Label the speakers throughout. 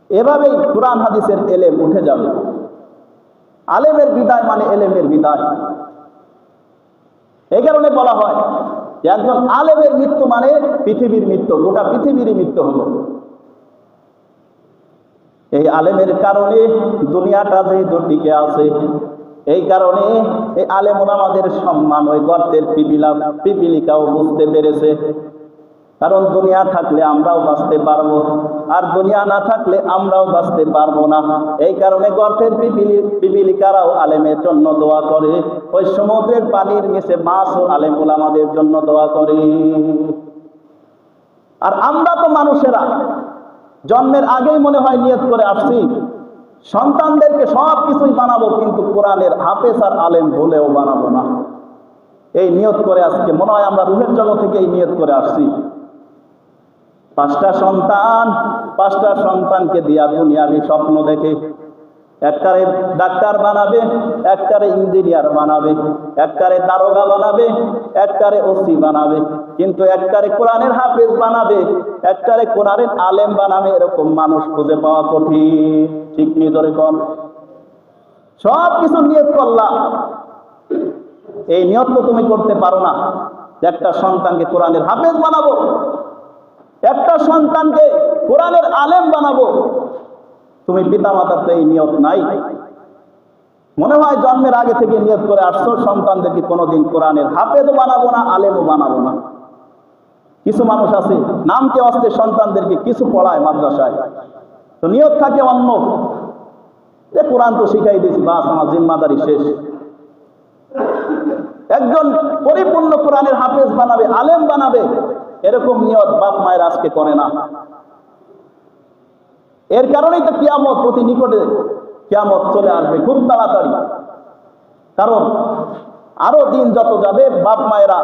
Speaker 1: এভাবেই কোরআন হাদিসের এলেম উঠে যাবে। আলেমের বিদায় মানে এলেমের বিদায়। এই কারণে বলা হয় যে একজন আলেমের মৃত্যু মানে পৃথিবীর মৃত্যু, গোটা পৃথিবীরই মৃত্যু হলো। এই আলেমের কারণে দুনিয়াটা যে টিকে আছে, এই কারণে এই আলেম ওলামাদের সম্মান ওই গর্তের পিপিলিকাও বুঝতে পেরেছে। কারণ দুনিয়া থাকলে আমরাও বাঁচতে পারবো, আর দুনিয়া না থাকলে আমরাও বাঁচতে পারবো না। এই কারণে গর্তের পিপিলিকারাও আলেমের জন্য দোয়া করে, ওই সমুদ্রের পানির নিচে মাছও আলেম ওলামাদের জন্য দোয়া করে। আর আমরা তো মানুষেরা জন্মের আগেই মনে হয় নিয়ত করে আসছি সন্তানদেরকে সব কিছুই বানাবো, কিন্তু কোরআনের হাফেজ আর আলেম ভুলেও বানাবো না। এই নিয়ত করে আজকে মনে হয় আমরা রুহের জগৎ থেকে এই নিয়ত করে আসছি। পাঁচটা সন্তানকে দিয়া দুনিয়াবি স্বপ্ন দেখে, একটারে ডাক্তার বানাবে, একটারে ইঞ্জিনিয়ার বানাবে, একটারে দারোগা বানাবে, একটারে ওসি বানাবে, কিন্তু একটারে কোরআনের হাফেজ বানাবে, একটারে কোরআনের আলেম বানাবে। এরকম মানুষ খুঁজে পাওয়া কঠিন। ঠিক নি ধরে কন? সব কিছু নিয়ত করলা, এই নিয়ত তো তুমি করতে পারো না একটা সন্তানকে কোরআনের হাফেজ বানাবো, একটা সন্তানকে কোরআনের আলেম বানাবো। তুমি পিতা মাতার তো এই নিয়ত নাই। মনে হয় জন্মের আগে থেকে নিয়ত করে আসছো সন্তানদেরকে কোনোদিন কোরআনের হাফেজও বানাবো না, আলেমও বানাবো না। কিছু মানুষ আছে নামকে অস্তে সন্তানদেরকে কিছু পড়ায় মাদ্রাসায়, তো নিয়ত থাকে অন্য, যে কোরআন তো শিখাই দিয়েছি, বাস আমার জিম্মাদারি শেষ। একজন পরিপূর্ণ কোরআনের হাফেজ বানাবে, আলেম বানাবে, এরকম নিয়ত বাপ মায়ের আজকে করে না। এর কারণেই তো কিয়ামত অতি নিকটে, কিয়ামত চলে আসবে খুব তাড়াতাড়ি। কারণ আরো দিন যত যাবে বাপ মায়েরা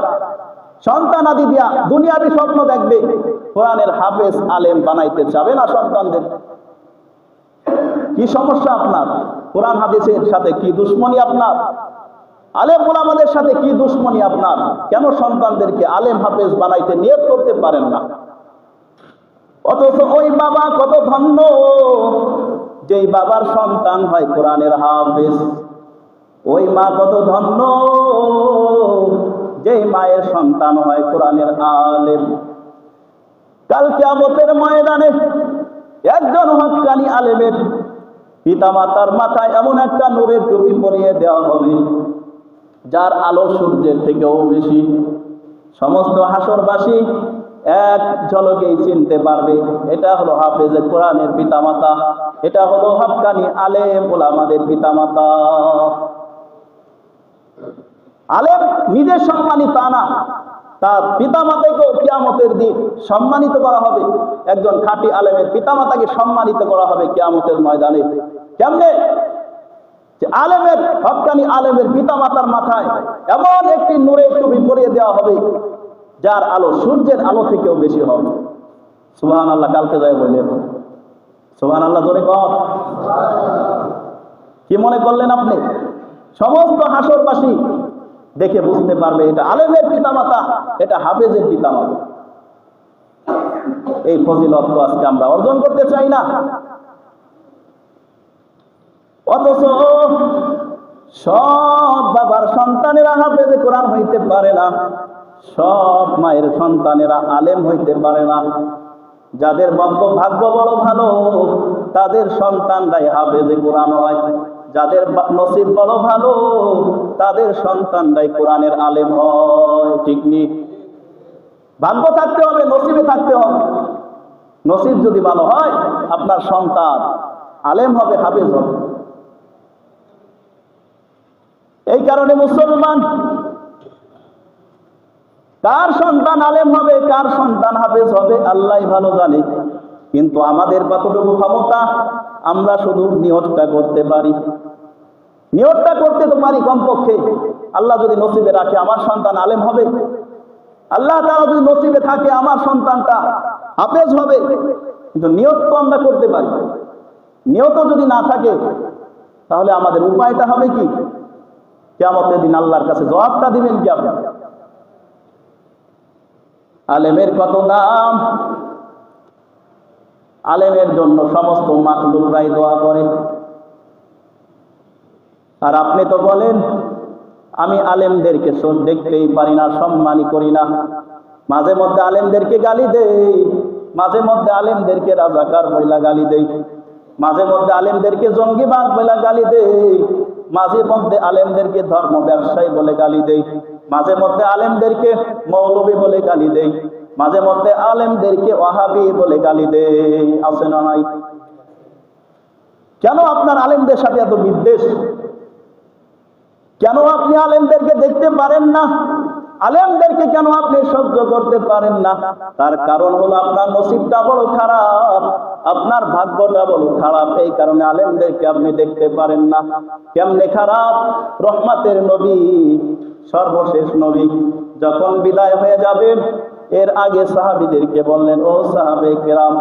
Speaker 1: সন্তান আদি দিয়া দুনিয়াবি স্বপ্ন দেখবে, কোরআনের হাফেজ আলেম বানাইতে চাবে না সন্তানদের। কি সমস্যা আপনার? কোরআন হাদিসের সাথে কি দুশ্মনী আপনার? আলেম ওলামাদের সাথে কি দুশ্মনী আপনার? কেন সন্তানদেরকে আলেম হাফেজ বানাইতে নিয়ত করতে পারেন না? অথচ ওই বাবা কত ধন্য, যেই বাবার সন্তান হয় কোরআনের হাফেজ। ওই মা কত ধন্য, যেই মায়ের সন্তান হয় কোরআনের আলেম। কাল কিয়ামতের ময়দানে একজন হক্কানি আলেমের পিতা মাতার মাথায় এমন একটা নূরের টুপি পরিয়ে দেওয়া হবে, যার আলো সূর্যের থেকেও বেশি। সমস্ত হাসরবাসী এক ঝলকেই চিনতে পারবে এটা হলো হাফেজে কোরআনের পিতামাতা, এটা হলো হক্কানি আলেম ওলামাদের পিতামাতা। আলেম নিজে সম্মানিত না, তার পিতামাতাকেও কিয়ামতের দিন সম্মানিত করা হবে। একজন খাঁটি আলেমের পিতামাতাকে সম্মানিত করা হবে কিয়ামতের ময়দানে। কেমনে? যে আলেমের, হক্কানি আলেমের পিতামাতার মাথায় এমন একটি নূরের টুপি পরিয়ে দেওয়া হবে, যার আলো সূর্যের আলো থেকেও বেশি হবে। সুবহানাল্লাহ। কালকে যায় বললেন সুবহানাল্লাহ, জোরে কর। কি মনে করলেন আপনি? সমস্ত হাসরবাসী দেখে বুঝতে পারবে এটা আলেমের পিতামাতা, এটা হাফেজের পিতামাতা। এই ফজিলত তো আজকে আমরা অর্জন করতে চাই না। অথচ সব বাবার সন্তানেরা হাফেজে কোরআন হইতে পারে না, সব মায়ের সন্তানেরা আলেম হইতে পারে না। যাদের ভাগ্য বড় ভালো, তাদের সন্তানরাই হাফেজে কোরআন হয়। যাদের নসিব বড় ভালো, তাদের সন্তানরাই কোরআনের আলেম হয়। ঠিক নি? ভাগ্য থাকতে হবে, নসিবে থাকতে হবে। নসিব যদি ভালো হয়, আপনার সন্তান আলেম হবে, হাফেজ হবে। এই কারণে মুসলমান, কার সন্তান আলেম হবে, কার সন্তান হাফেজ হবে আল্লাহই ভালো জানে। কিন্তু আমাদের কতটুকু ক্ষমতা, আমরা শুধু নিয়তটা করতে পারি। নিয়তটা করতে তো পারি কমপক্ষে, আল্লাহ যদি নসিবে রাখে আমার সন্তান আলেম হবে, আল্লাহ তাআলা যদি নসিবে থাকে আমার সন্তানটা হাফেজ হবে, কিন্তু নিয়ত তো আমরা করতে পারি। নিয়ত যদি না থাকে তাহলে আমাদের উপায়টা হবে কি? কিয়ামতের দিন আল্লাহর কাছে জবাবটা দিবেন কি আপনি? আলেমের কত দাম, আলেমের জন্য সমস্ত মাখলুকরাই দোয়া করে। আর আপনি তো বলেন আমি আলেমদেরকে দেখতেই পারি না, সম্মানই করি না। মাঝে মধ্যে আলেমদেরকে গালি দেই, মাঝে মধ্যে আলেমদেরকে রাজাকার বইলা গালি দেই, মাঝে মধ্যে আলেমদেরকে জঙ্গিবাদ বলে গালি দেই, মাঝে মধ্যে আলেমদেরকে ধর্ম ব্যবসায়ী বলে গালি দেই, মাঝে মধ্যে আলেমদেরকে মৌলবী বলে গালি দেই, মাঝে মধ্যে আলেমদেরকে ওয়াহাবি বলে গালি দেই। আছে না নাই? কেন আপনার আলেমদের সাথে এত বিদ্বেষ? কেন আপনি আলেমদেরকে দেখতে পারেন না? আলেমদেরকে কেন আপনি সহ্য করতে পারেন না? তার কারণ হলো আপনার নসিবটা বড় খারাপ, আপনার ভাগ্যটা বড় খারাপ। এই কারণে আলেমদেরকে আপনি দেখতে পারেন না। কেমনে খারাপ? রহমতের নবী, সর্বশেষ নবী যখন বিদায় হয়ে যাবেন, এর আগে সাহাবীদেরকে বললেন, ও সাহাবে কেরাম,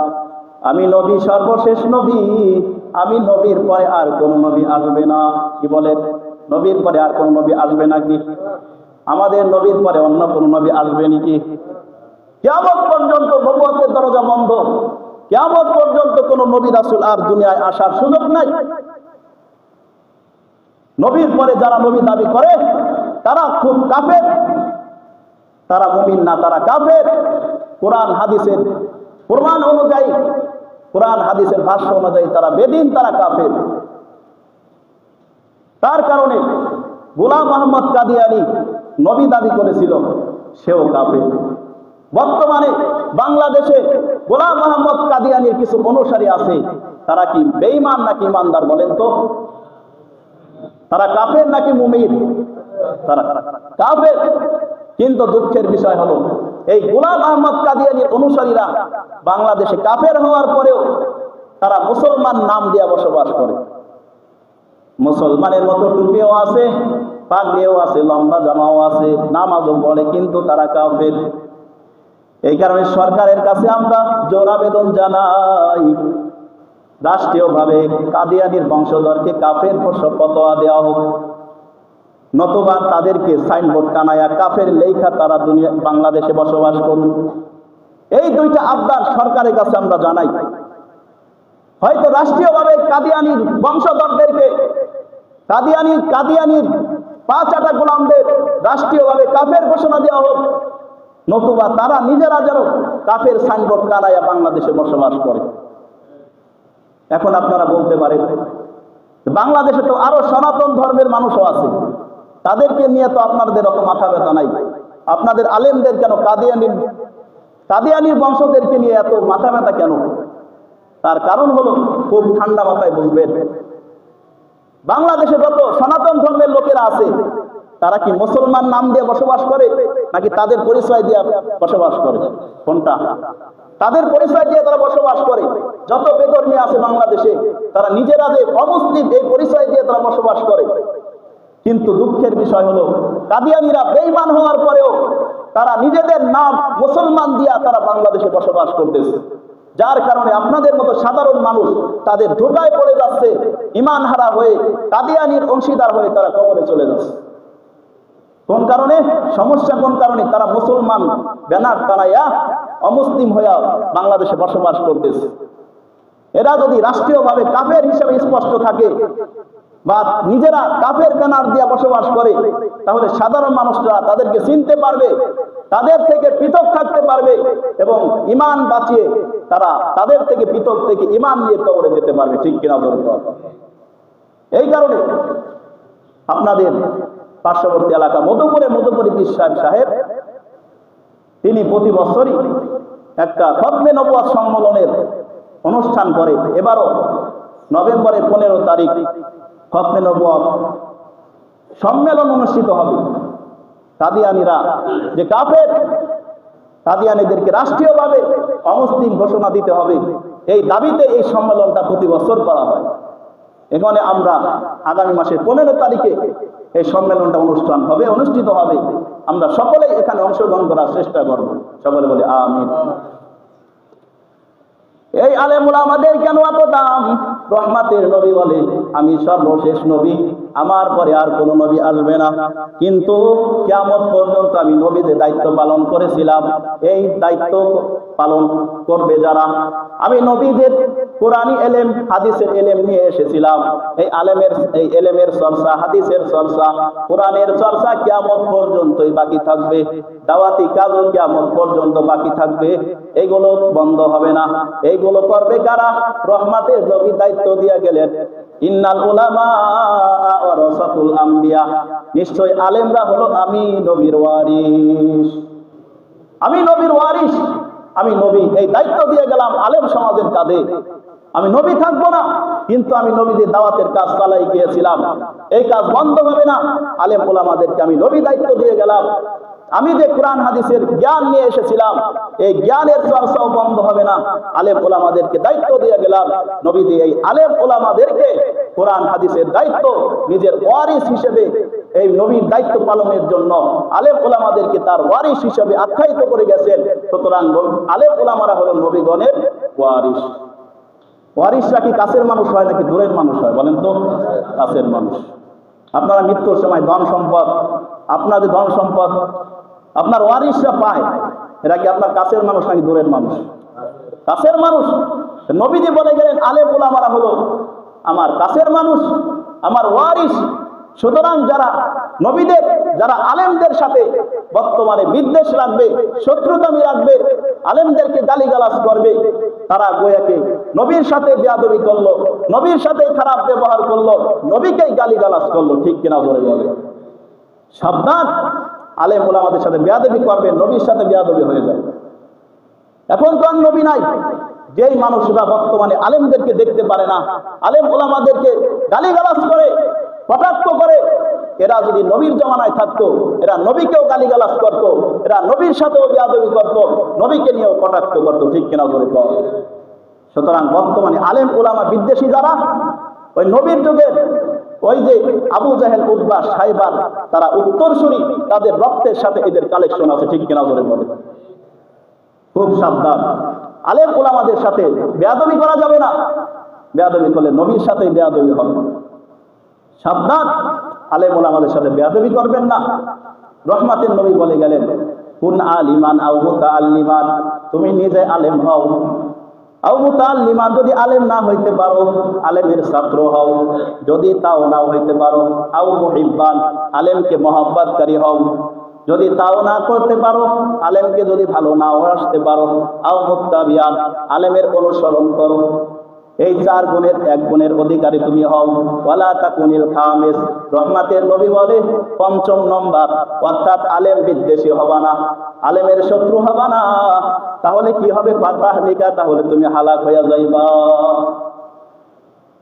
Speaker 1: আমি নবী, সর্বশেষ নবী, আমি নবীর পরে আর কোন নবী আসবে না। কি বলেন? নবীর পরে আর কোন নবী আসবে নাকি? আমাদের নবীর পরে অন্য কোন নবী আসবে নাকি? কিয়ামত পর্যন্ত নবুয়তের দরজা বন্ধ। কিয়ামত পর্যন্ত কোন নবী রাসূল আর দুনিয়ায় আসার সুযোগ নাই। নবীর পরে যারা নবী দাবি করে তারা খুব কাফের, তারা মুমিন না, তারা কাফের। কোরআন হাদিসের প্রমাণ অনুযায়ী, কোরআন হাদিসের ভাষ্য অনুযায়ী তারা বেদিন, তারা কাফের। তার কারণে গোলাম আহমদ কাদিয়ানী নবী দাবি করেছিল, সেও কাফের। বর্তমানে বাংলাদেশে গোলাম আহমদ কাদিয়ানীর কিছু অনুসারী আছে, তারা কি বেঈমান নাকি ইমানদার বলেন তো? তারা কাফের নাকি মুমিন? তারা কাফের। কিন্তু দুঃখের বিষয় হলো এই গোলাম আহমদ কাদিয়ানীর অনুসারীরা বাংলাদেশে কাফের হওয়ার পরেও তারা মুসলমান নাম দিয়ে বসবাস করে। মুসলমানের মতো টুপিও আছে, পাগড়িও আছে, লম্বা জামাও আছে, নামাজও পড়ে, কিন্তু তারা কাফের। এই কারণে সরকারের কাছে আমরা জোর আবেদন জানাই, রাষ্ট্রীয়ভাবে কাদিয়ানীর বংশধরকে কাফের ফতোয়া দেওয়া হোক, নতুবা তাদেরকে সাইনবোর্ড টানায়া কাফের লেখা তারা বাংলাদেশে বসবাস করুন। এই দুইটা আবদার সরকারের কাছে আমরা জানাই। হয়তো রাষ্ট্রীয়ভাবে কাদিয়ানীর বংশধরদেরকে, কাদিয়ানীর পাঁচ আটা গোলামদের রাষ্ট্রীয়ভাবে কাফের ঘোষণা দেওয়া হোক, নতুবা তারা নিজেরা যেন কাফের সাইনবোর্ড টানায়া বাংলাদেশে বসবাস করে। এখন আপনারা বলতে পারেন বাংলাদেশে তো আরো সনাতন ধর্মের মানুষও আছে, তাদেরকে নিয়ে তো আপনাদের অত মাথা ব্যথা নাই। আপনাদের আলেমদের কেন কাদিয়ানীর বংশদেরকে নিয়ে এত মাথা ব্যথা কেন? তার কারণ হলো, খুব ঠান্ডা মাথায় বুঝবেন, বাংলাদেশে যত সনাতন ধর্মের লোকেরা আছে তারা কি মুসলমান নাম দিয়ে বসবাস করে নাকি তাদের পরিচয় দিয়ে বসবাস করে? কোনটা? তাদের পরিচয় দিয়ে তারা বসবাস করে। যত বেধর্মী আছে বাংলাদেশে তারা নিজেরা যে অমুসলিম এই পরিচয় দিয়ে তারা বসবাস করে। কিন্তু দুঃখের বিষয় হলো কাদিয়ানীরা বেঈমান হওয়ার পরেও তারা নিজেদের নাম মুসলমান দিয়া তারা বাংলাদেশে বসবাস করতেছে, যার কারণে আপনাদের মতো সাধারণ মানুষ তাদের ধোঁকায় পড়ে যাচ্ছে, ঈমান হারা হয়ে কাদিয়ানীর অংশীদার হয়ে তারা কবরে চলে যাচ্ছে। কোন কারণে? সমস্যা কোন কারণে? তারা মুসলমান ব্যানার টানাইয়া অমুসলিম হইয়া বাংলাদেশে বসবাস করতেছে। এরা যদি রাষ্ট্রীয়ভাবে কাফের হিসেবে স্পষ্ট থাকে বা নিজেরা কাফের ব্যানার দিয়ে বসবাস করে, তাহলে সাধারণ মানুষরা তাদেরকে চিনতে পারবে, তাদের থেকে পৃথক থাকতে পারবে এবং ঈমান বাঁচিয়ে তারা তাদের থেকে পৃথক থেকে ঈমান নিয়ে কবরে যেতে পারবে। ঠিক কিনা বলুন? এই কারণে আপনাদের পার্শ্ববর্তী এলাকা মধুপুরী পীর সাহেব তিনি প্রতি বছরই একটা খতমে নবুয়ত সম্মেলনের অনুষ্ঠান করে। এবারও নভেম্বরের 15 তারিখ খতমে নবুয়ত সম্মেলন অনুষ্ঠিত হবে। কাদিয়ানীরা যে কাফের, কাদিয়ানীদেরকে রাষ্ট্রীয়ভাবে অমুসলিম ঘোষণা দিতে হবে, এই দাবিতে এই সম্মেলনটা প্রতি বছর করা হয়। এখানে আমরা আগামী মাসের 15 তারিখে এই সম্মেলনটা অনুষ্ঠিত হবে। আমরা সকলেই এখানে অংশগ্রহণ করার চেষ্টা করব। সকলে বলি আমিন। এই আলেম উলামাদের কেন এত দাম? রহমাতের নবী বলে আমি সর্বশেষ নবী, আমার পরে আর কোনো নবী আসবে না। কিন্তু কিয়ামত পর্যন্ত আমি নবীদের দায়িত্ব পালন করেছিলাম, এই দায়িত্ব পালন করবে যারা। আমি নবীদের কোরআনী এলেম হাদিসের এলেম নিয়ে এসেছিলাম। এই এলেমের চর্চা, হাদিসের চর্চা, কোরআনের চর্চা কিয়ামত পর্যন্তই বাকি থাকবে। দাওয়াতি কাজও কিয়ামত পর্যন্ত বাকি থাকবে। এইগুলো বন্ধ হবে না। এইগুলো করবে কারা? রহমাতের নবী দায়িত্ব দিয়ে গেলেন, ইন্নাল উলামা ওয়ারাসাতুল আম্বিয়া, নিশ্চয় আলেমরা হলো আমি নবীর ওয়ারিস। আমি নবীর ওয়ারিস, আমি নবী, এই দায়িত্ব দিয়ে গেলাম আলেম সমাজের কাঁধে। আমি নবী থাকবো না, কিন্তু আমি নবীদের দাওয়াতের কাজ চালাই গিয়েছিলাম, এই কাজ বন্ধ হবে না। আলেম ওলামাদেরকে আমি নবী দায়িত্ব দিয়ে গেলাম। আমি যে কোরআন হাদিসের জ্ঞান নিয়ে এসেছিলাম, এই জ্ঞানের চর্চাও বন্ধ হবে না। আলেম ওলামাদেরকে দায়িত্ব দিয়ে গেলাম। নবী দিয়ে এই আলেম ওলামাদেরকে কোরআন হাদিসের দায়িত্ব নিজের ওয়ারিস হিসেবে, এই নবীর দায়িত্ব পালনের জন্য আলেম ওলামাদেরকে তার ওয়ারিস হিসেবে আখ্যায়িত করে গেছেন। সুতরাং আলেম ওলামারা হলেন নবীগণের ওয়ারিস। ওয়ারিসরা কি কাছের মানুষ হয় নাকি দূরের মানুষ হয়? বলেন তো। কাছের মানুষ। আপনারা মৃত্যুর সময় ধন সম্পদ, আপনাদের ধন সম্পদ আপনার ওয়ারিসরা পায়, এরা কি আপনার কাছের মানুষ নাকি দূরের মানুষ? কাছের মানুষ। নবীজি বলে গেলেন আলেম ওলামারা হলো আমার কাছের মানুষ, আমার ওয়ারিস। সুতরাং যারা নবীদের, যারা আলেমদের সাথে বর্তমানে বিদ্বেষ রাখবে, শত্রুতামি রাখবে, আলেমদেরকে গালিগালাজ করবে, তারা গোয়াকে নবীর সাথে বেয়াদবি করলো, নবীর সাথে খারাপ ব্যবহার করলো, নবীকেই গালিগালাজ করলো। ঠিক কিনা বলে বলে? সাবধান, আলেম ওলামাদের সাথে বেয়াদবি করবে, নবীর সাথে বেয়াদবি হয়ে যাবে। এখন তো আর নবী নাই। যেই মানুষরা বর্তমানে আলেমদেরকে দেখতে পারে না, আলেম ওলামাদেরকে গালিগালাজ করে, কটাক্ষ করে, এরা যদি নবীর জমানায় থাকতো, এরা নবীকেও গালিগালাজ করতো, এরা নবীর সাথেও বেয়াদবি করতো, নবীকে নিয়েও কটাক্ষ করতো। ঠিক কিনা বলে? সুতরাং বর্তমানে আলেম ওলামা বিদ্বেষী যারা, ওই নবীর যুগের ওই যে আবু জাহেল, উতবা, সাইবার, তারা উত্তরসূরি, তাদের রক্তের সাথে এদের কালেকশন আছে। ঠিক কিনা বলে? খুব সাবধান, আলেম ওলামাদের সাথে বেয়াদবি করা যাবে না। বেয়াদবি করলে নবীর সাথে বেয়াদবি হবে। সাবধান, আলেম ওলামাদের সাথে বেয়াদবি করবেন না। রহমাতের নবী বলে গেলেন, কুন আলিমান আও মুতাআল্লিমান, তুমি নিজে আলেম হও, আও মুতাআল্লিমান, যদি আলেম না হইতে পারো আলেমের ছাত্র হও, যদি তাও না হইতে পারো আও মুহিব্বান, আলেমকে মহব্বতকারী হও, যদি তাও না করতে পারো, আলেমকে যদি ভালো নাও আসতে পারো, আও মুত্তাবিয়ান, আলেমের অনুসরণ করো। এই চার গুণের এক গুণের অধিকারী তুমি হও। ওয়ালা তাকুনিল খামিস, রহমাতের নবী বলে পঞ্চম নম্বর, অর্থাৎ আলেম বিদ্বেষী হবা না, আলেমের শত্রু হবা না। তাহলে কি হবে? ফাতাহলিকা, তাহলে তুমি হালাক হয়ে যাইবা।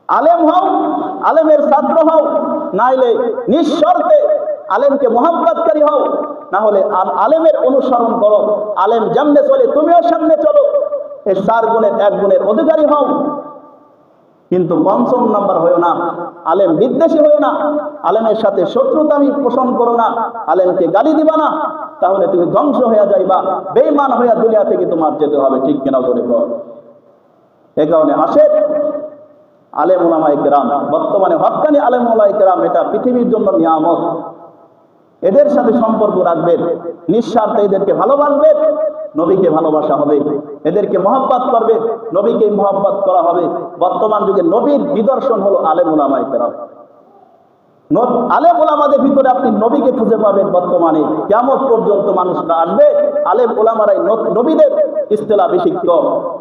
Speaker 1: আলেম হও, আলেমের ছাত্র হও, নাইলে নিঃশর্তে আলেমকে মহব্বতকারী হও, না হলে আলেমের অনুসরণ করো, আলেম যেমনে চলে তুমিও সামনে চলো। এই চার গুণের এক গুণের অধিকারী হও। কিন্তু পঞ্চম নাম্বার হয়েও না, আলেম বিদ্বেষী হয়েও না, আলেমের সাথে শত্রুতামি পোষণ করো না, আলেমকে গালি দিবা না, তাহলে তুমি ধ্বংস হয়ে যাইবা, বেঈমান হইয়া দুনিয়া থেকে তোমার যেতে হবে। ঠিক কিনা বলে? এই কারণে আসে আলেম ওলামায়ে কেরাম, বর্তমানে হক্কানি আলেম ওলামায়ে কেরাম, এটা পৃথিবীর জন্য নিয়ামত। এদের সাথে সম্পর্ক রাখবেন, নিঃস্বার্থে এদেরকে ভালোবাসবেন, নবীকে ভালোবাসা হবে। এদেরকে মহব্বত করবে, নবীকে মহব্বত করা হবে। বর্তমান যুগে নবীর নিদর্শন হলো আলেম ওলামায়ে কেরাম। আলেম ওলামাদের ভিতরে আপনি নবীকে খুঁজে পাবেন। বর্তমানে কিয়ামত পর্যন্ত মানুষরা আসবে, আলেম ওলামারাই নবীদের ইস্তেলাভিষিক্ত।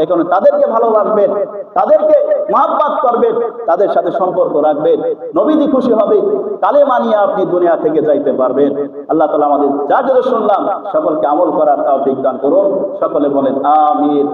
Speaker 1: এখন তাদেরকে ভালোবাসবেন, তাদেরকে মহব্বত করবেন, তাদের সাথে সম্পর্ক রাখবেন, নবীজি খুশি হবে, কালেমা নিয়ে আপনি দুনিয়া থেকে যাইতে পারবেন। আল্লাহ তাআলা আমাদের যা কিছু শুনলাম সকলকে আমল করার তৌফিক দান করুন। সকলে বলেন আমিন।